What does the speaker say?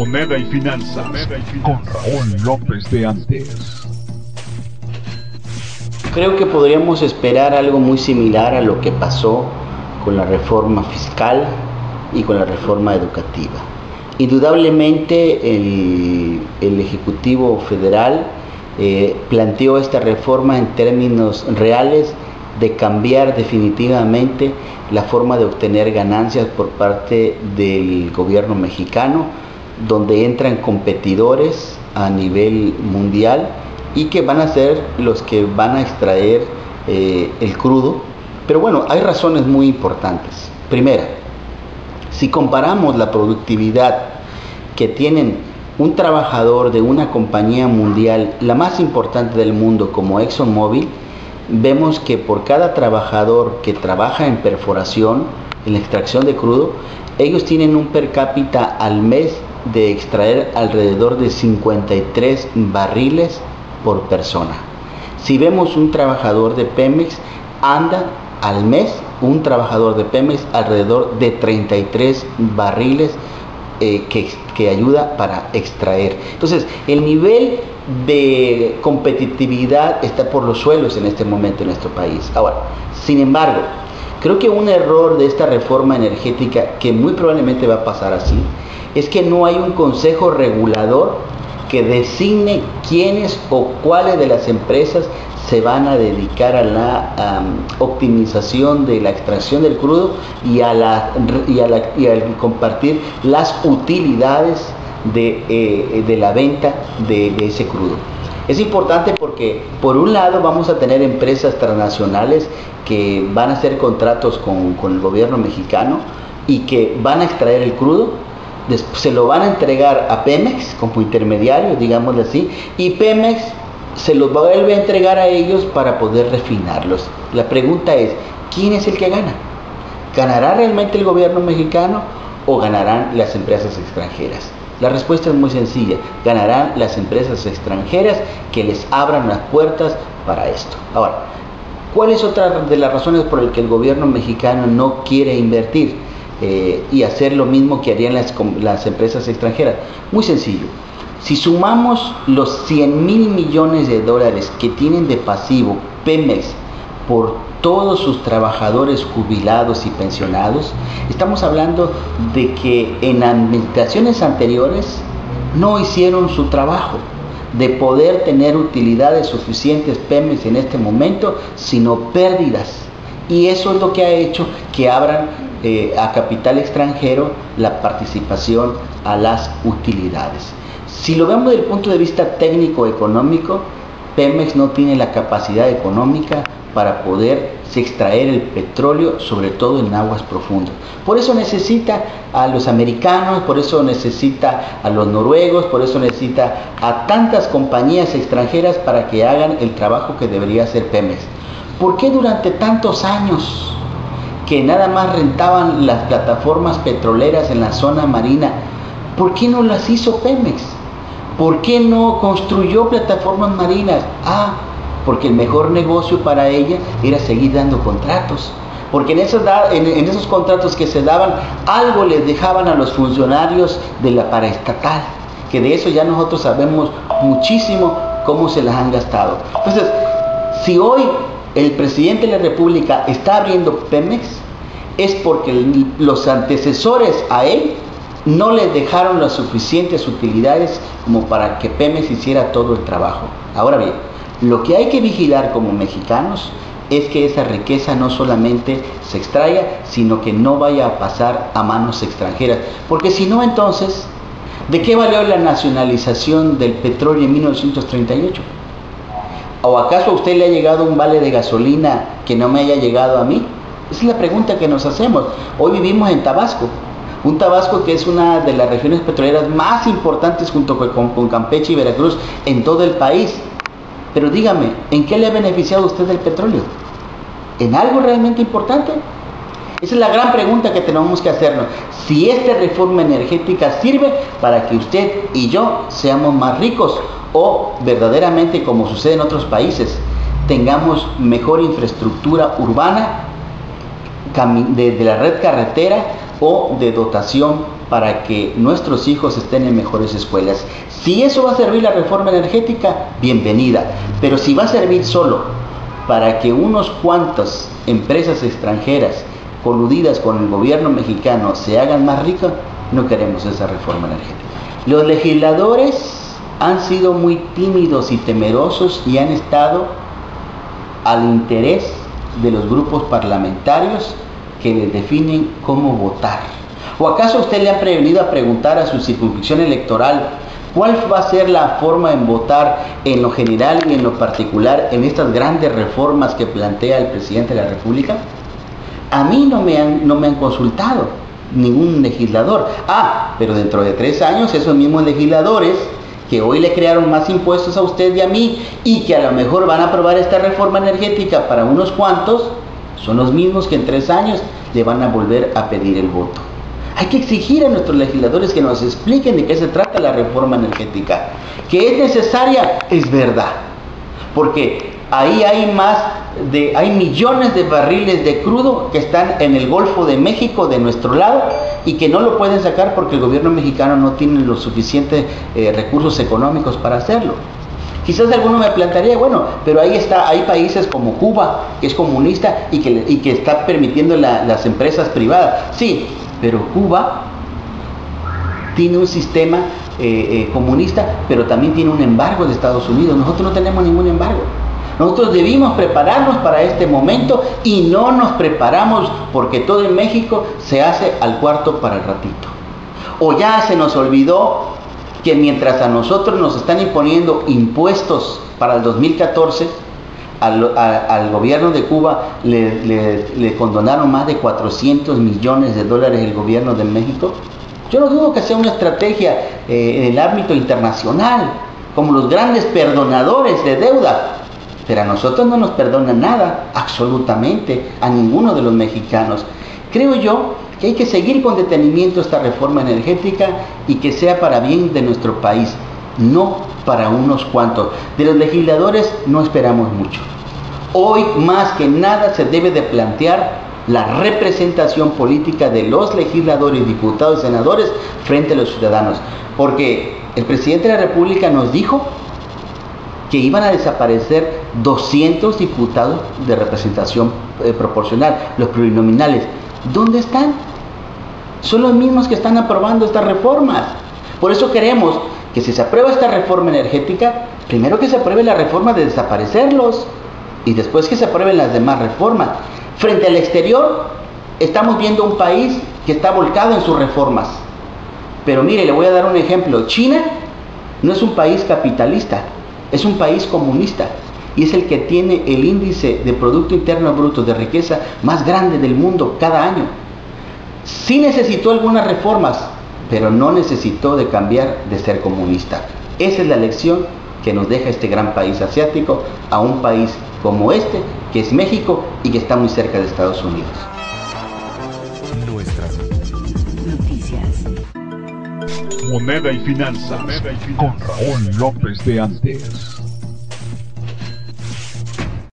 Moneda y Finanzas, con Raúl López de Antes. Creo que podríamos esperar algo muy similar a lo que pasó con la reforma fiscal y con la reforma educativa. Indudablemente el Ejecutivo Federal planteó esta reforma en términos reales de cambiar definitivamente la forma de obtener ganancias por parte del gobierno mexicano, donde entran competidores a nivel mundial y que van a ser los que van a extraer el crudo. Pero bueno, hay razones muy importantes. Primera, si comparamos la productividad que tienen un trabajador de una compañía mundial, la más importante del mundo como ExxonMobil, vemos que por cada trabajador que trabaja en perforación, en la extracción de crudo, ellos tienen un per cápita al mes de extraer alrededor de 53 barriles por persona. Si vemos un trabajador de Pemex, anda al mes un trabajador de Pemex alrededor de 33 barriles que ayuda para extraer. Entonces, el nivel de competitividad está por los suelos en este momento en nuestro país. Ahora, sin embargo, creo que un error de esta reforma energética, que muy probablemente va a pasar así, es que no hay un consejo regulador que designe quiénes o cuáles de las empresas se van a dedicar a la optimización de la extracción del crudo y a compartir las utilidades de la venta de ese crudo. Es importante porque por un lado vamos a tener empresas transnacionales que van a hacer contratos con el gobierno mexicano y que van a extraer el crudo, se lo van a entregar a Pemex como intermediario, digámoslo así, y Pemex se los vuelve a entregar a ellos para poder refinarlos. La pregunta es, ¿quién es el que gana? ¿Ganará realmente el gobierno mexicano o ganarán las empresas extranjeras? La respuesta es muy sencilla, ganarán las empresas extranjeras que les abran las puertas para esto. Ahora, ¿cuál es otra de las razones por las que el gobierno mexicano no quiere invertir y hacer lo mismo que harían las empresas extranjeras? Muy sencillo. Si sumamos los 100,000 millones de dólares que tienen de pasivo Pemex por todos sus trabajadores jubilados y pensionados, estamos hablando de que en administraciones anteriores no hicieron su trabajo de poder tener utilidades suficientes Pemex en este momento, sino pérdidas. Y eso es lo que ha hecho que abran a capital extranjero la participación a las utilidades. Si lo vemos desde el punto de vista técnico-económico, Pemex no tiene la capacidad económica para poder extraer el petróleo, sobre todo en aguas profundas. Por eso necesita a los americanos, por eso necesita a los noruegos, por eso necesita a tantas compañías extranjeras para que hagan el trabajo que debería hacer Pemex. ¿Por qué durante tantos años que nada más rentaban las plataformas petroleras en la zona marina, por qué no las hizo Pemex? ¿Por qué no construyó plataformas marinas? Porque el mejor negocio para ella era seguir dando contratos. Porque en esos contratos que se daban, algo les dejaban a los funcionarios de la paraestatal, que de eso ya nosotros sabemos muchísimo cómo se las han gastado. Entonces, si hoy el presidente de la República está abriendo Pemex, es porque los antecesores a él no les dejaron las suficientes utilidades como para que Pemex hiciera todo el trabajo. Ahora bien, lo que hay que vigilar como mexicanos es que esa riqueza no solamente se extraiga, sino que no vaya a pasar a manos extranjeras. Porque si no, entonces, ¿de qué valió la nacionalización del petróleo en 1938? ¿O acaso a usted le ha llegado un vale de gasolina que no me haya llegado a mí? Esa es la pregunta que nos hacemos. Hoy vivimos en Tabasco. Un Tabasco que es una de las regiones petroleras más importantes junto con Campeche y Veracruz en todo el país. Pero dígame, ¿en qué le ha beneficiado a usted el petróleo? ¿En algo realmente importante? Esa es la gran pregunta que tenemos que hacernos. Si esta reforma energética sirve para que usted y yo seamos más ricos o verdaderamente, como sucede en otros países, tengamos mejor infraestructura urbana de la red carretera o de dotación para que nuestros hijos estén en mejores escuelas. Si eso va a servir la reforma energética, bienvenida, pero si va a servir solo para que unos cuantos empresas extranjeras coludidas con el gobierno mexicano se hagan más ricas, no queremos esa reforma energética. Los legisladores han sido muy tímidos y temerosos y han estado al interés de los grupos parlamentarios que les definen cómo votar. ¿O acaso usted le ha prevenido a preguntar a su circunscripción electoral cuál va a ser la forma en votar en lo general y en lo particular en estas grandes reformas que plantea el presidente de la República? A mí no me han consultado ningún legislador. Pero dentro de 3 años esos mismos legisladores que hoy le crearon más impuestos a usted y a mí y que a lo mejor van a aprobar esta reforma energética para unos cuantos, son los mismos que en 3 años le van a volver a pedir el voto. Hay que exigir a nuestros legisladores que nos expliquen de qué se trata la reforma energética. Que es necesaria, es verdad, porque ahí hay millones de barriles de crudo que están en el Golfo de México de nuestro lado y que no lo pueden sacar porque el gobierno mexicano no tiene los suficientes recursos económicos para hacerlo. Quizás alguno me plantearía, bueno, pero hay países como Cuba, que es comunista y que está permitiendo las empresas privadas. Sí, pero Cuba tiene un sistema comunista, pero también tiene un embargo de Estados Unidos. Nosotros no tenemos ningún embargo. Nosotros debimos prepararnos para este momento y no nos preparamos porque todo en México se hace al cuarto para el ratito. O ya se nos olvidó que mientras a nosotros nos están imponiendo impuestos para el 2014, al gobierno de Cuba le condonaron más de 400 millones de dólares el gobierno de México. Yo no dudo que sea una estrategia en el ámbito internacional, como los grandes perdonadores de deuda, pero a nosotros no nos perdonan nada, absolutamente, a ninguno de los mexicanos. Creo yo que hay que seguir con detenimiento esta reforma energética y que sea para bien de nuestro país, no para unos cuantos. De los legisladores no esperamos mucho. Hoy más que nada se debe de plantear la representación política de los legisladores, diputados y senadores frente a los ciudadanos. Porque el presidente de la República nos dijo que iban a desaparecer 200 diputados de representación proporcional, los plurinominales. ¿Dónde están? Son los mismos que están aprobando estas reformas. Por eso queremos que si se aprueba esta reforma energética, primero que se apruebe la reforma de desaparecerlos y después que se aprueben las demás reformas. Frente al exterior, estamos viendo un país que está volcado en sus reformas. Pero mire, le voy a dar un ejemplo. China no es un país capitalista, es un país comunista y es el que tiene el índice de Producto Interno Bruto de riqueza más grande del mundo cada año. Sí necesitó algunas reformas, pero no necesitó de cambiar de ser comunista. Esa es la lección que nos deja este gran país asiático a un país como este, que es México y que está muy cerca de Estados Unidos. Nuestras noticias. Moneda y finanzas con Raúl López de Antes.